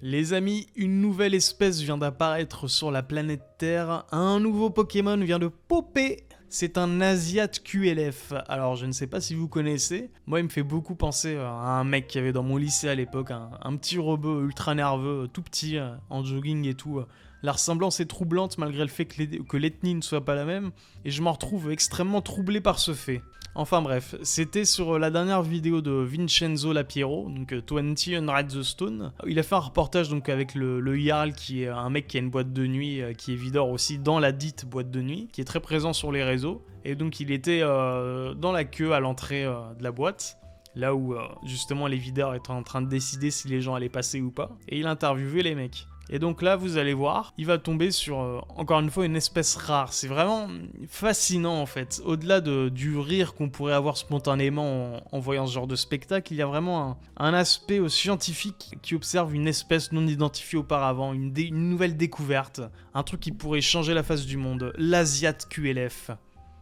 Les amis, une nouvelle espèce vient d'apparaître sur la planète Terre. Un nouveau Pokémon vient de popper. C'est un Asiate QLF. Alors, je ne sais pas si vous connaissez. Moi, il me fait beaucoup penser à un mec qu'il y avait dans mon lycée à l'époque. Un petit robot ultra nerveux, tout petit, en jogging et tout. La ressemblance est troublante malgré le fait que l'ethnie ne soit pas la même. Et je m'en retrouve extrêmement troublé par ce fait. Enfin bref, c'était sur la dernière vidéo de Vincenzo Lapiero, donc 20 Unride the Stone. Il a fait un reportage donc avec le Jarl, qui est un mec qui a une boîte de nuit, qui est videur aussi dans la dite boîte de nuit, qui est très présent sur les réseaux. Et donc il était dans la queue à l'entrée de la boîte, là où justement les videurs étaient en train de décider si les gens allaient passer ou pas. Et il interviewait les mecs. Et donc là, vous allez voir, il va tomber sur, encore une fois, une espèce rare. C'est vraiment fascinant, en fait. Au-delà du rire qu'on pourrait avoir spontanément en voyant ce genre de spectacle, il y a vraiment un aspect scientifique qui observe une espèce non identifiée auparavant, une nouvelle découverte, un truc qui pourrait changer la face du monde, l'Asiate QLF.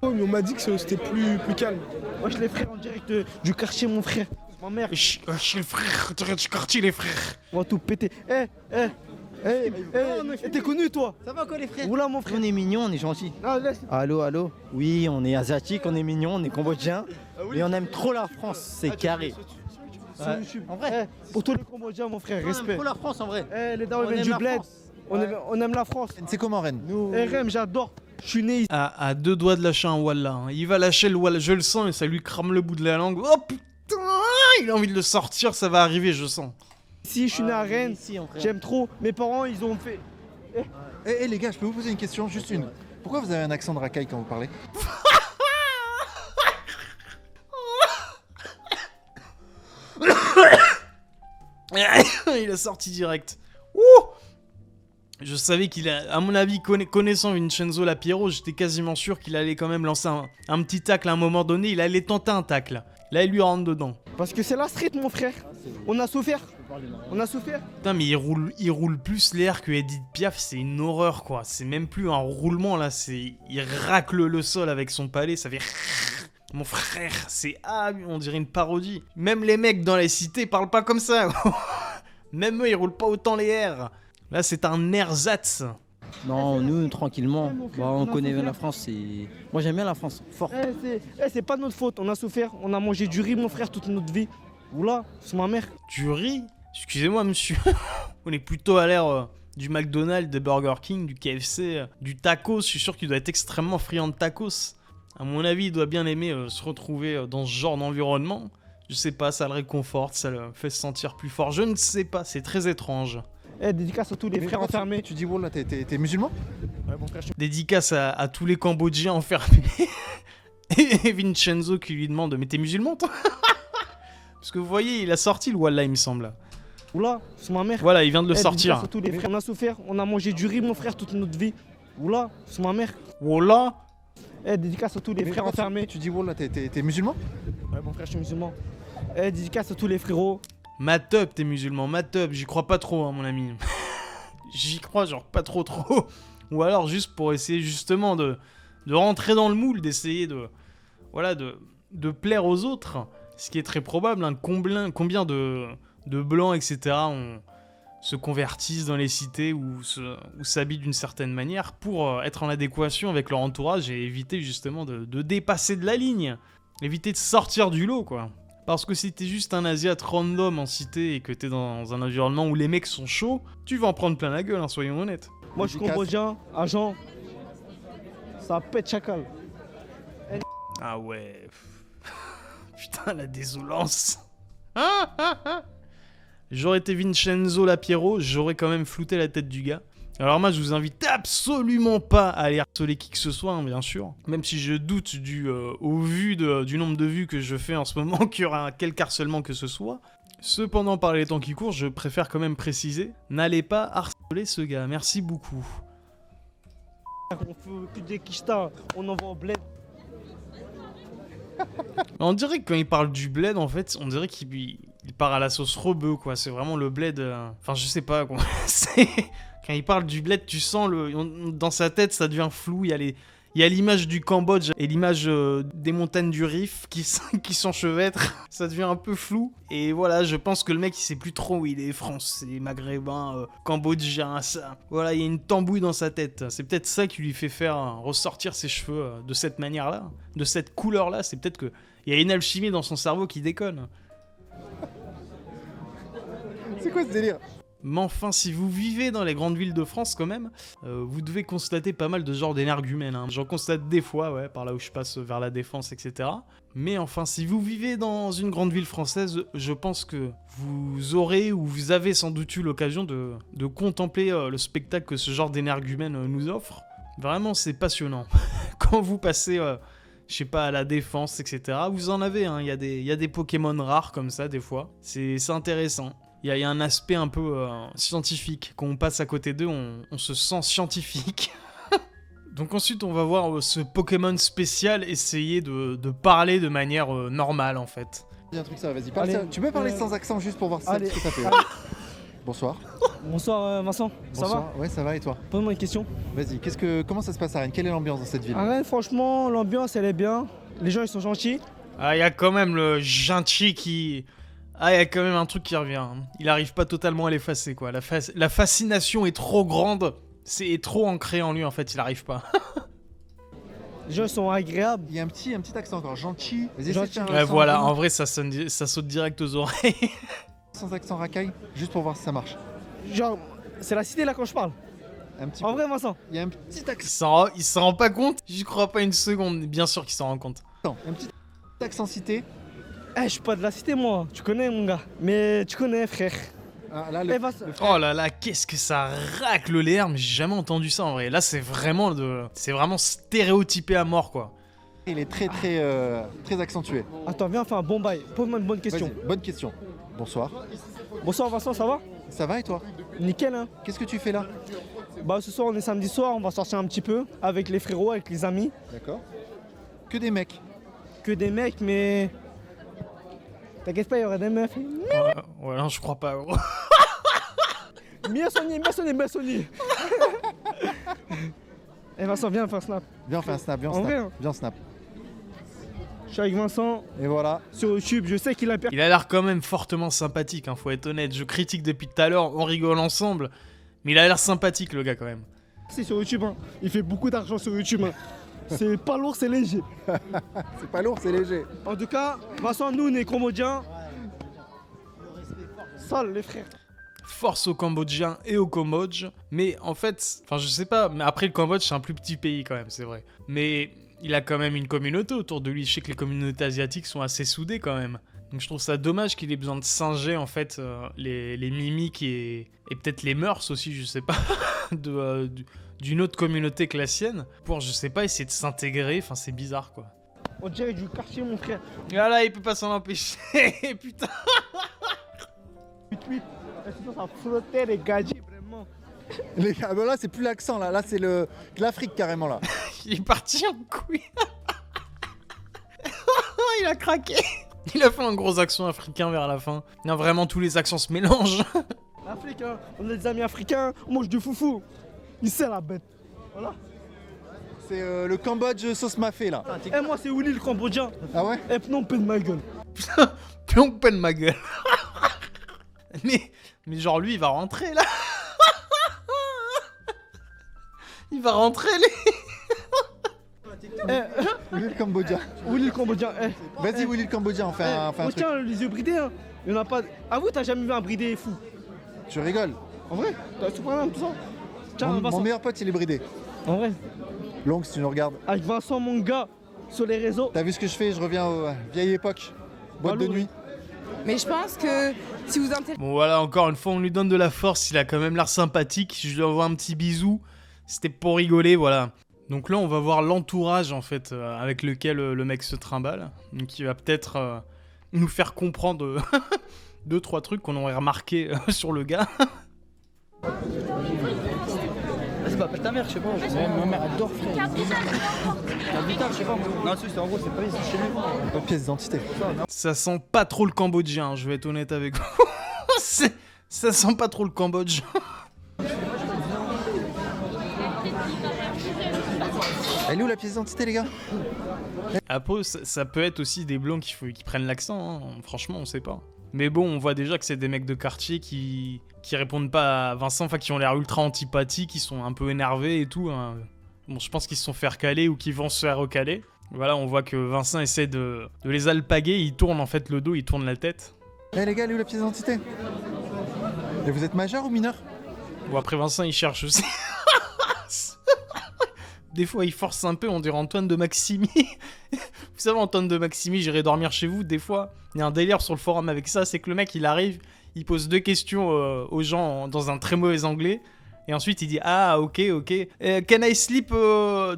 On m'a dit que c'était plus calme. Moi, je les frères en direct du quartier, mon frère. Ma mère. Je suis le frère, du quartier, les frères. On va tout péter. T'es connu, toi? Ça va quoi les frères? Oula, mon frère. On est mignon, on est gentil. Allô, allô. Oui, on est asiatique, on est mignon, on est cambodgien. Et on aime trop la France, c'est carré. Ouais. En vrai, pour tous les Cambodgiens, mon frère, On respect. aime trop la France en vrai. Les dames viennent du bled. On aime la France. C'est comment Rennes? RM, j'adore. Je suis né ici. À deux doigts de lâcher un Walla. Hein. Il va lâcher le Walla, je le sens, et ça lui crame le bout de la langue. Oh putain, il a envie de le sortir, ça va arriver, je sens. Ici, je suis né à Rennes. J'aime trop. Mes parents, ils ont fait. Les gars, je peux vous poser une question, juste une. Pourquoi vous avez un accent de racaille quand vous parlez? Il a sorti direct. Ouh, je savais qu'il a, à mon avis, connaissant Vincenzo Lapiero, j'étais quasiment sûr qu'il allait quand même lancer un petit tacle à un moment donné. Il allait tenter un tacle. Là, il lui rentre dedans. Parce que c'est la street, mon frère. On a souffert. On a souffert. Putain, mais il roule plus l'air que Edith Piaf, c'est une horreur, quoi. C'est même plus un roulement, là. Il racle le sol avec son palais, ça fait... Mon frère, c'est... Ah, on dirait une parodie. Même les mecs dans les cités parlent pas comme ça. Même eux, ils roulent pas autant les airs. Là, c'est un ersatz. Non, nous, tranquillement. On connaît bien la France. Moi, j'aime bien la France, fort. C'est pas notre faute, on a souffert. On a mangé du riz, mon frère, toute notre vie. Oula, c'est ma mère. Du riz? Excusez-moi, monsieur. On est plutôt à l'ère du McDonald's, de Burger King, du KFC, du tacos. Je suis sûr qu'il doit être extrêmement friand de tacos. À mon avis, il doit bien aimer se retrouver dans ce genre d'environnement. Je sais pas, ça le réconforte, ça le fait se sentir plus fort. Je ne sais pas, c'est très étrange. Dédicace à tous les frères enfermés. Tu dis, voilà, t'es musulman? Ouais, mon frère, Dédicace à tous les Cambodgiens enfermés. Et Vincenzo qui lui demande, mais t'es musulman toi? Parce que vous voyez, il a sorti le Wallah, il me semble. Oula, c'est ma mère. Voilà, il vient de le sortir. Dédicace à tous les frères. On a souffert, on a mangé du riz, mon frère, toute notre vie. Oula, c'est ma mère. Wallah. Dédicace à tous les frères enfermés. Tu dis, voilà, t'es musulman? Ouais, mon frère, je suis musulman. Dédicace à tous les frérots. Mateup, t'es musulman, Mateup, j'y crois pas trop, hein, mon ami. J'y crois, genre, pas trop. Ou alors, juste pour essayer, justement, de rentrer dans le moule, d'essayer de plaire aux autres. Ce qui est très probable, hein, combien de blancs, etc., se convertissent dans les cités ou s'habillent d'une certaine manière pour être en adéquation avec leur entourage et éviter, justement, de dépasser de la ligne. Éviter de sortir du lot, quoi. Parce que si t'es juste un Asiate random en cité et que t'es dans un environnement où les mecs sont chauds, tu vas en prendre plein la gueule, hein, soyons honnêtes. Moi, je suis cambodgien, agent. Ça pète chacal. Ah ouais. Putain, la désolance. J'aurais été Vincenzo Lapiero, j'aurais quand même flouté la tête du gars. Alors moi, je vous invite absolument pas à aller harceler qui que ce soit, hein, bien sûr. Même si je doute au vu du nombre de vues que je fais en ce moment qu'il y aura quelque harcèlement que ce soit. Cependant, par les temps qui courent, je préfère quand même préciser, n'allez pas harceler ce gars, merci beaucoup. On fait que des quichetas, on envoie au bled. On dirait que quand il parle du bled, en fait, on dirait qu'il part à la sauce rebeu, quoi. C'est vraiment le bled... Enfin, je sais pas, quoi. Quand il parle du bled, tu sens dans sa tête, ça devient flou. Il Il y a l'image du Cambodge et l'image des montagnes du Rif qui s'enchevêtrent. Ça devient un peu flou. Et voilà, je pense que le mec, il sait plus trop où il est français, maghrébin, cambodgien, ça. Voilà, il y a une tambouille dans sa tête. C'est peut-être ça qui lui fait faire ressortir ses cheveux de cette manière-là, de cette couleur-là. C'est peut-être que il y a une alchimie dans son cerveau qui déconne. C'est quoi ce délire? Mais enfin, si vous vivez dans les grandes villes de France quand même, vous devez constater pas mal de genres d'énergumènes. Hein. J'en constate des fois, ouais, par là où je passe vers la Défense, etc. Mais enfin, si vous vivez dans une grande ville française, je pense que vous aurez ou vous avez sans doute eu l'occasion de contempler le spectacle que ce genre d'énergumène nous offre. Vraiment, c'est passionnant. Quand vous passez, je sais pas, à la Défense, etc., vous en avez, hein. Il y a des Pokémon rares comme ça, des fois. C'est intéressant. Il y a un aspect un peu scientifique. Quand on passe à côté d'eux, on se sent scientifique. Donc ensuite, on va voir ce Pokémon spécial essayer de parler de manière normale, en fait. Dis un truc, ça, vas-y, parle. Tu peux parler sans accent juste pour voir ce que ça fait. Bonsoir. Bonsoir Vincent, ça va? Ouais, ça va et toi? Pose-moi une question. Vas-y, comment ça se passe à Rennes? Quelle est l'ambiance dans cette ville? À Rennes, franchement, l'ambiance elle est bien. Les gens ils sont gentils. Ah, il y a quand même le gentil qui... Ah, il y a quand même un truc qui revient. Il arrive pas totalement à l'effacer, quoi. La fascination est trop grande. C'est trop ancré en lui, en fait, il arrive pas. Les gens sont agréables. Il y a un petit accent encore, gentil. Vas-y, Gentil. Ouais, voilà, en vrai, ça saute direct aux oreilles. Sans accent racaille, juste pour voir si ça marche. Genre, c'est la cité là quand je parle. Un petit En peu. vrai Vincent. Il y a un petit accent. Il s'en rend pas compte? J'y crois pas une seconde. Bien sûr qu'il s'en rend compte. Un petit accent cité. Eh, je suis pas de la cité moi, tu connais mon gars. Mais tu connais frère. Ah, là, Eh Vincent. Oh là là, qu'est-ce que ça racle l'air, mais j'ai jamais entendu ça en vrai. Là, c'est vraiment stéréotypé à mort, quoi. il est très accentué. Attends, viens faire un bon bail. Pose-moi une bonne question. Vas-y, bonne question. Bonsoir. Bonsoir Vincent, ça va? Ça va et toi? Nickel hein. Qu'est-ce que tu fais là? Bah ce soir on est samedi soir, on va sortir un petit peu avec les frérots, avec les amis. D'accord. Que des mecs. Que des mecs mais... T'inquiète pas, il y aura des meufs. Ouais, non, je crois pas, gros. Bien sonné. Eh Vincent, viens faire un snap. Viens, on fait un snap, viens, on En vrai, snap. hein. Viens, on snap. Je suis avec Vincent Et voilà. sur YouTube, je sais qu'il a perdu. Il a l'air quand même fortement sympathique, hein, faut être honnête. Je critique depuis tout à l'heure, on rigole ensemble. Mais il a l'air sympathique, le gars, quand même. C'est sur YouTube, hein. Il fait beaucoup d'argent sur YouTube. Hein. C'est pas lourd, c'est léger. C'est pas lourd, c'est léger. En tout cas, Vincent, nous on est Cambodgiens. Sale les frères. Force aux Cambodgiens et au Cambodge. Mais en fait, enfin je sais pas, mais après le Cambodge c'est un plus petit pays quand même, c'est vrai. Mais il a quand même une communauté autour de lui. Je sais que les communautés asiatiques sont assez soudées quand même. Donc je trouve ça dommage qu'il ait besoin de singer en fait les mimiques et peut-être les mœurs aussi, je sais pas, d'une autre communauté que la sienne, pour je sais pas essayer de s'intégrer, enfin c'est bizarre quoi. On dirait du quartier mon frère. Ah là il peut pas s'en empêcher, putain. 8-8. Ça flottait les gadgets vraiment. Ah bah là, c'est plus l'accent, là c'est l'Afrique carrément là. Il est parti en couille. Il a craqué. Il a fait un gros accent africain vers la fin. Non, vraiment, tous les accents se mélangent. L'Afrique, hein. On est des amis africains, on mange du foufou. Il sait la bête. Voilà. C'est le Cambodge sauce mafé là. Eh moi c'est Willy le Cambodgien. Ah ouais? Eh Phnom Penh ma gueule. Putain, Phnom Penh ma gueule. Mais genre lui, il va rentrer là. Il va rentrer Willy le Cambodgien. Willy le Cambodgien. Vas-y Willy le Cambodgien, on fait un truc. Tiens, les yeux bridés, hein. Il y en a pas. Ah oui, t'as jamais vu un bridé fou? Tu rigoles? En vrai? T'as tout problème tout ça? Tiens, Mon Vincent. meilleur pote il est bridé. En vrai? Long si tu nous regardes. Avec Vincent, mon gars, sur les réseaux. T'as vu ce que je fais? Je reviens aux vieille époque. Boîte de Allô, nuit. Mais je pense que si vous intéressez... Bon voilà, encore une fois, on lui donne de la force. Il a quand même l'air sympathique. Je lui envoie un petit bisou. C'était pour rigoler, voilà. Donc là, on va voir l'entourage, en fait, avec lequel le mec se trimballe. Donc il va peut-être nous faire comprendre 2-3 trucs qu'on aurait remarqué sur le gars. Vas-y, bah, appelle ta mère, je sais pas. Ma mère adore, frère. T'as vu tard, je sais pas. Non, c'est en gros, c'est pas ici, chez lui. Pas de pièce d'identité. Ça sent pas trop le cambodgien, je vais être honnête avec vous. Ça sent pas trop le Cambodge. Elle est où la pièce d'identité, les gars? Après, ça peut être aussi des blancs qui prennent l'accent, hein. Franchement, on sait pas. Mais bon, on voit déjà que c'est des mecs de quartier qui répondent pas à Vincent, enfin qui ont l'air ultra antipathiques, qui sont un peu énervés et tout, hein. Bon, je pense qu'ils se sont fait recaler ou qu'ils vont se faire recaler. Voilà, on voit que Vincent essaie de les alpaguer, il tourne en fait le dos, il tourne la tête. Eh les gars, elle est où la pièce d'identité? Et vous êtes majeur ou mineur? Bon, après Vincent, il cherche aussi. Des fois, il force un peu, on dirait Antoine de Maximi. Vous savez, Antoine de Maximi, j'irai dormir chez vous. Des fois, il y a un délire sur le forum avec ça, c'est que le mec, il arrive, il pose 2 questions aux gens dans un très mauvais anglais. Et ensuite, il dit « Ah, ok. Can I sleep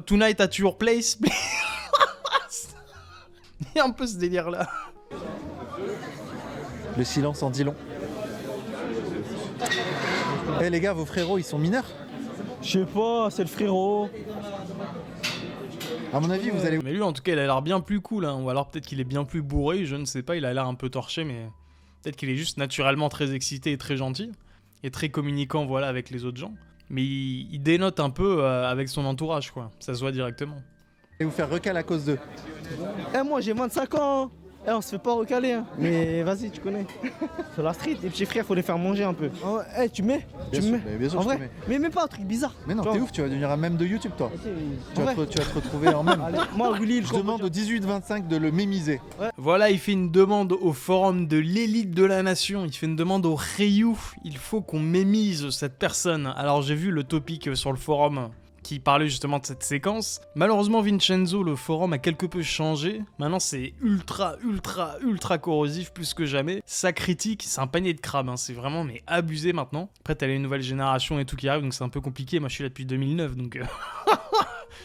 tonight at your place? » Il y a un peu ce délire-là. Le silence en dit long. Eh les gars, vos frérots, ils sont mineurs? Je sais pas, c'est le frérot. À mon avis, vous allez... Mais lui, en tout cas, il a l'air bien plus cool, hein. Ou alors peut-être qu'il est bien plus bourré, je ne sais pas, il a l'air un peu torché, mais peut-être qu'il est juste naturellement très excité et très gentil. Et très communicant, voilà, avec les autres gens. Mais il dénote un peu avec son entourage, quoi. Ça se voit directement. vous faire recal à cause d'eux. Eh, moi j'ai 25 ans. Eh, on se fait pas recaler, hein. Mais vas-y, tu connais. Sur la street, les petits frères, faut les faire manger un peu. Oh, eh, tu mets? Bien Tu sûr, me mets? mais bien sûr, En je vrai? te mets. Mais même pas un truc bizarre. Mais non, Tu t'es vois. ouf, tu vas devenir un mème de YouTube, toi. Tu En vas, vrai. tu vas te retrouver en mème. Allez, moi, Willy, le Je demande au 18-25 de le mémiser. Voilà, il fait une demande au forum de l'élite de la nation, il fait une demande au Ryu, il faut qu'on mémise cette personne. Alors j'ai vu le topic sur le forum qui parlait justement de cette séquence. Malheureusement Vincenzo, le forum a quelque peu changé. Maintenant c'est ultra corrosif plus que jamais. Ça critique, c'est un panier de crabes, hein. C'est vraiment mais abusé maintenant. Après t'as les nouvelles générations et tout qui arrivent, donc c'est un peu compliqué. Moi je suis là depuis 2009, donc...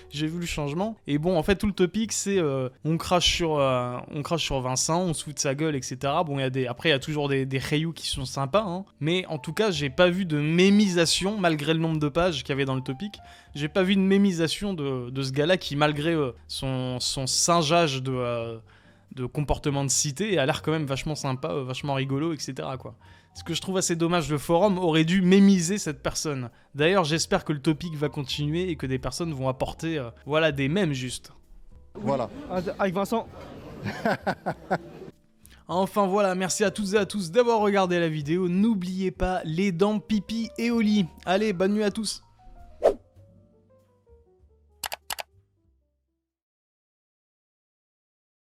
J'ai vu le changement. Et bon, en fait, tout le topic, c'est on crache sur Vincent, on se fout de sa gueule, etc. Bon, après, il y a toujours des Ryu qui sont sympas, hein. Mais en tout cas, j'ai pas vu de mémisation, malgré le nombre de pages qu'il y avait dans le topic. J'ai pas vu de mémisation de ce gars-là qui, malgré son singeage de comportement de cité, a l'air quand même vachement sympa, vachement rigolo, etc. quoi. Ce que je trouve assez dommage, le forum aurait dû mémiser cette personne. D'ailleurs, j'espère que le topic va continuer et que des personnes vont apporter voilà, des mèmes juste. Voilà. Avec Vincent. Enfin voilà, merci à toutes et à tous d'avoir regardé la vidéo. N'oubliez pas les dents, pipi et au lit. Allez, bonne nuit à tous.